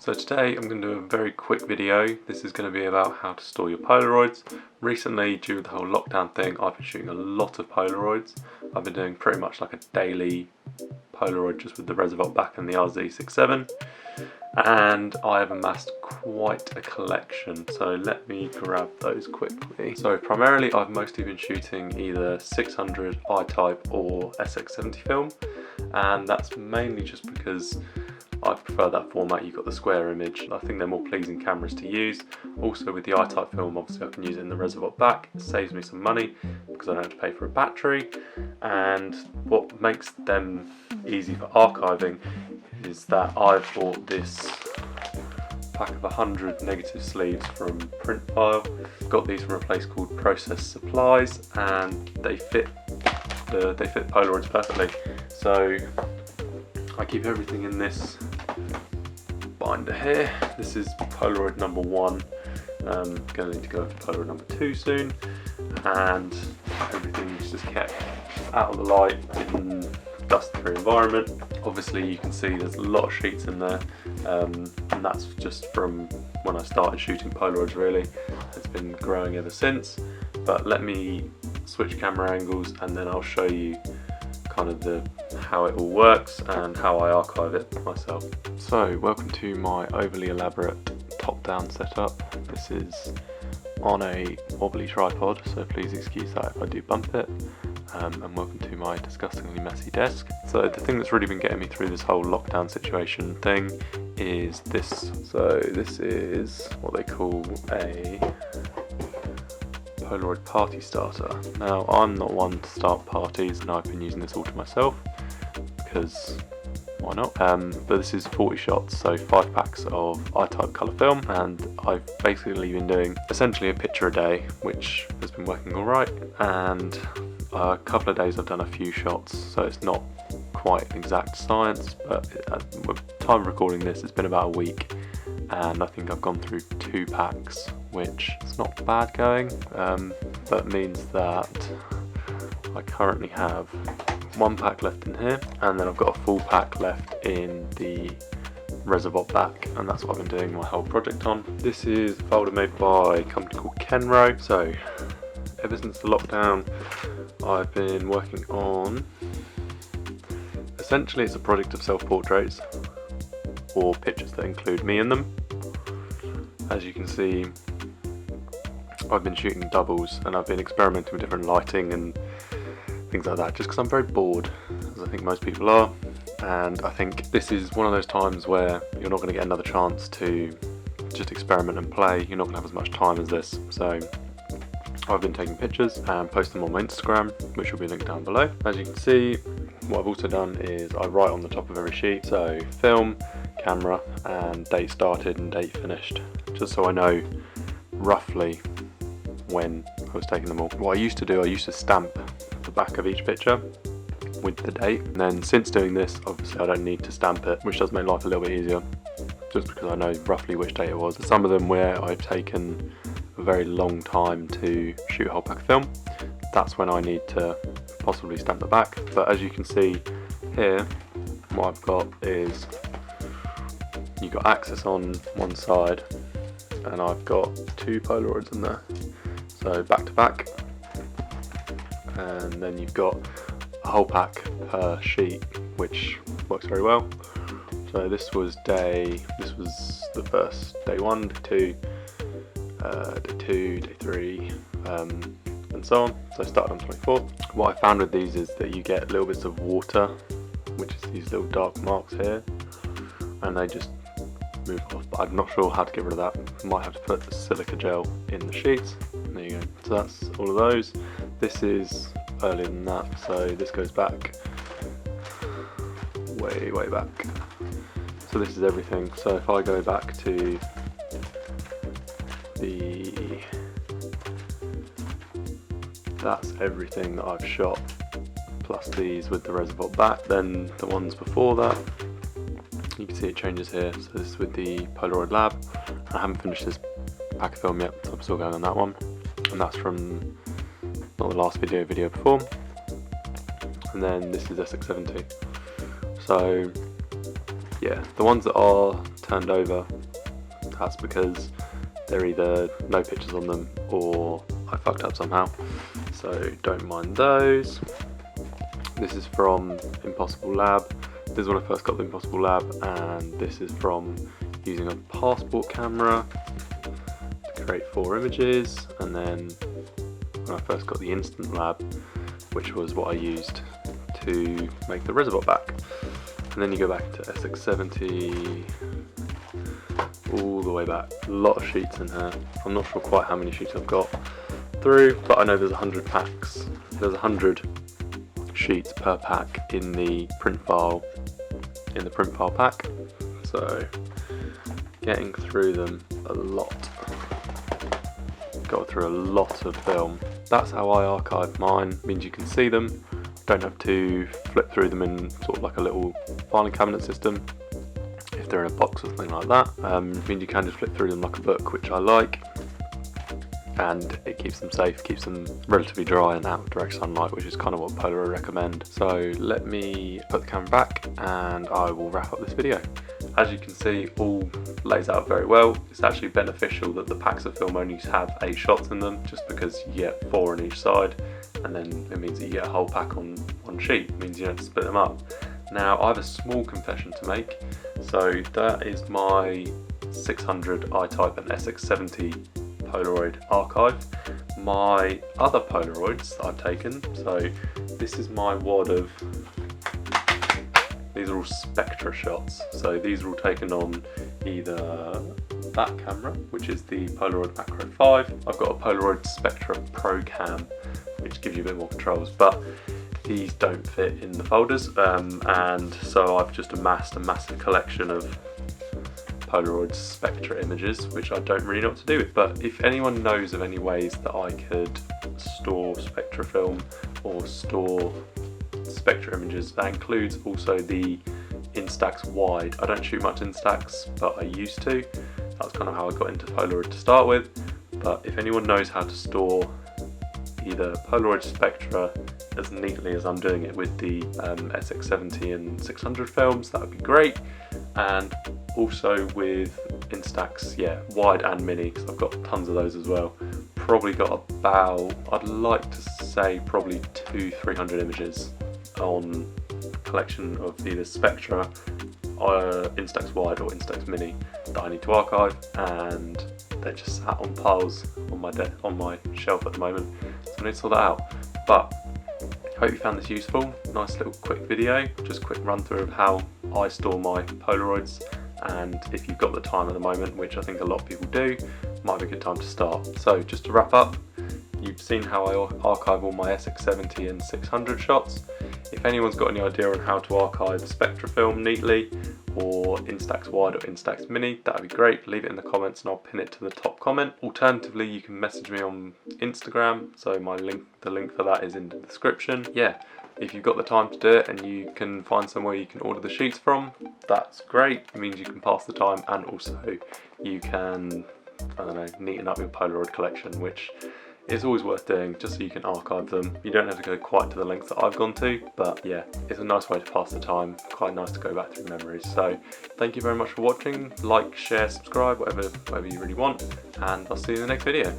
So today I'm going to do a very quick video. This is going to be about how to store your Polaroids. Recently, due to the whole lockdown thing, I've been shooting a lot of Polaroids. I've been doing pretty much like a daily Polaroid just with the Reservoir back and the RZ67, and I have amassed quite a collection, so let me grab those quickly. So primarily I've mostly been shooting either 600 I-type or SX70 film, and that's mainly just because I prefer that format. You've got the square image. I think they're more pleasing cameras to use. Also with the I-type film, obviously I can use it in the Reservoir back. It saves me some money because I don't have to pay for a battery, and what makes them easy for archiving is that I've bought this pack of 100 negative sleeves from Printfile. Got these from a place called Process Supplies, and they fit Polaroids perfectly. So I keep everything in this binder here. This is Polaroid number 1. Going to need to go for Polaroid number 2 soon, and everything is just kept out of the light in dust-free environment. Obviously you can see there's a lot of sheets in there, and that's just from when I started shooting Polaroids really. It's been growing ever since, but let me switch camera angles and then I'll show you kind of how it all works and how I archive it myself. So welcome to my overly elaborate top-down setup. This is on a wobbly tripod, so please excuse that if I do bump it. And welcome to my disgustingly messy desk. So the thing that's really been getting me through this whole lockdown situation thing is this. So this is what they call a Polaroid party starter. Now I'm not one to start parties, and I've been using this all to myself because why not? But this is 40 shots, so 5 packs of I-type colour film, and I've basically been doing essentially a picture a day, which has been working alright, and a couple of days I've done a few shots, so it's not quite an exact science, but at the time of recording this it's been about a week, and I think I've gone through 2 packs, which is not bad going. That means that I currently have 1 pack left in here, and then I've got a full pack left in the Reservoir back, and that's what I've been doing my whole project on. This is a folder made by a company called Kenro. So ever since the lockdown I've been working on, essentially it's a project of self-portraits or pictures that include me in them. As you can see, I've been shooting doubles and I've been experimenting with different lighting and things like that just because I'm very bored, as I think most people are, and I think this is one of those times where you're not going to get another chance to just experiment and play. You're not going to have as much time as this, so I've been taking pictures and posting them on my Instagram, which will be linked down below. As you can see, what I've also done is I write on the top of every sheet, so film, camera, and date started and date finished, just so I know roughly when I was taking them all. What I used to do, I used to stamp the back of each picture with the date, and then since doing this, obviously I don't need to stamp it, which does make life a little bit easier, just because I know roughly which date it was. Some of them where I've taken a very long time to shoot a whole pack of film, that's when I need to possibly stamp the back. But as you can see here, what I've got is you've got access on one side, and I've got 2 Polaroids in there, so back to back, and then you've got a whole pack per sheet, which works very well. So this was the first day 1, day 2, day 2, day 3, and so on. So I started on 24th. What I found with these is that you get little bits of water, which is these little dark marks here, and they just move off, but I'm not sure how to get rid of that. Might have to put silica gel in the sheets. There you go. So that's all of those. This is earlier than that, so this goes back way back. So this is everything. So if I go back to that's everything that I've shot, plus these with the Reservoir back. Then the ones before that, you can see it changes here. So this is with the Polaroid Lab. I haven't finished this pack of film yet, so I'm still going on that one, and that's from not the last video before. And then this is SX70. So yeah, the ones that are turned over, that's because they're either no pictures on them or I fucked up somehow, so don't mind those. This is from Impossible Lab. This is when I first got the Impossible Lab, and this is from using a passport camera to create 4 images, and then when I first got the Instant Lab, which was what I used to make the Reservoir back. And then you go back to SX70, all the way back. A lot of sheets in here. I'm not sure quite how many sheets I've got through, but I know there's 100 packs. There's 100 sheets per pack in the print file pack. So getting through them a lot. Got through a lot of film. That's how I archive mine. Means you can see them. Don't have to flip through them in sort of like a little filing cabinet system if they're in a box or something like that. Means you can just flip through them like a book, which I like, and it keeps them safe, keeps them relatively dry and out of direct sunlight, which is kind of what Polaroid recommend. So let me put the camera back and I will wrap up this video. As you can see, all lays out very well. It's actually beneficial that the packs of film only have 8 shots in them, just because you get 4 on each side, and then it means that you get a whole pack on one sheet. It means you don't have to split them up. Now I have a small confession to make. So that is my 600 I-Type and SX70 Polaroid archive. My other Polaroids that I've taken, so this is my wad of, these are all Spectra shots. So these are all taken on either that camera, which is the Polaroid Macro 5. I've got a Polaroid Spectra Pro Cam, which gives you a bit more controls, but these don't fit in the folders, and so I've just amassed a massive collection of Polaroid Spectra images, which I don't really know what to do with. But if anyone knows of any ways that I could store Spectra film or store Spectra images, that includes also the Instax wide. I don't shoot much Instax, but I used to. That's kind of how I got into Polaroid to start with. But if anyone knows how to store either Polaroid Spectra as neatly as I'm doing it with the SX70 and 600 films, that would be great. And also with Instax, yeah, wide and mini, because I've got tons of those as well. Probably got about, I'd like to say probably 200-300 images on collection of either Spectra, Instax wide or Instax mini that I need to archive, and they're just sat on piles on my shelf at the moment, so I need to sort that out. But I hope you found this useful. Nice little quick video, just a quick run through of how I store my Polaroids, and if you've got the time at the moment, which I think a lot of people do, might be a good time to start. So just to wrap up, you've seen how I archive all my SX70 and 600 shots. If anyone's got any idea on how to archive Spectra film neatly, or Instax wide or Instax mini, that would be great. Leave it in the comments and I'll pin it to the top comment. Alternatively, you can message me on Instagram, so the link for that is in the description. Yeah, if you've got the time to do it and you can find somewhere you can order the sheets from, that's great. It means you can pass the time, and also you can, I don't know, neaten up your Polaroid collection, which is always worth doing, just so you can archive them. You don't have to go quite to the length that I've gone to, but yeah, it's a nice way to pass the time, quite nice to go back through memories. So thank you very much for watching. Like, share, subscribe, whatever you really want, and I'll see you in the next video.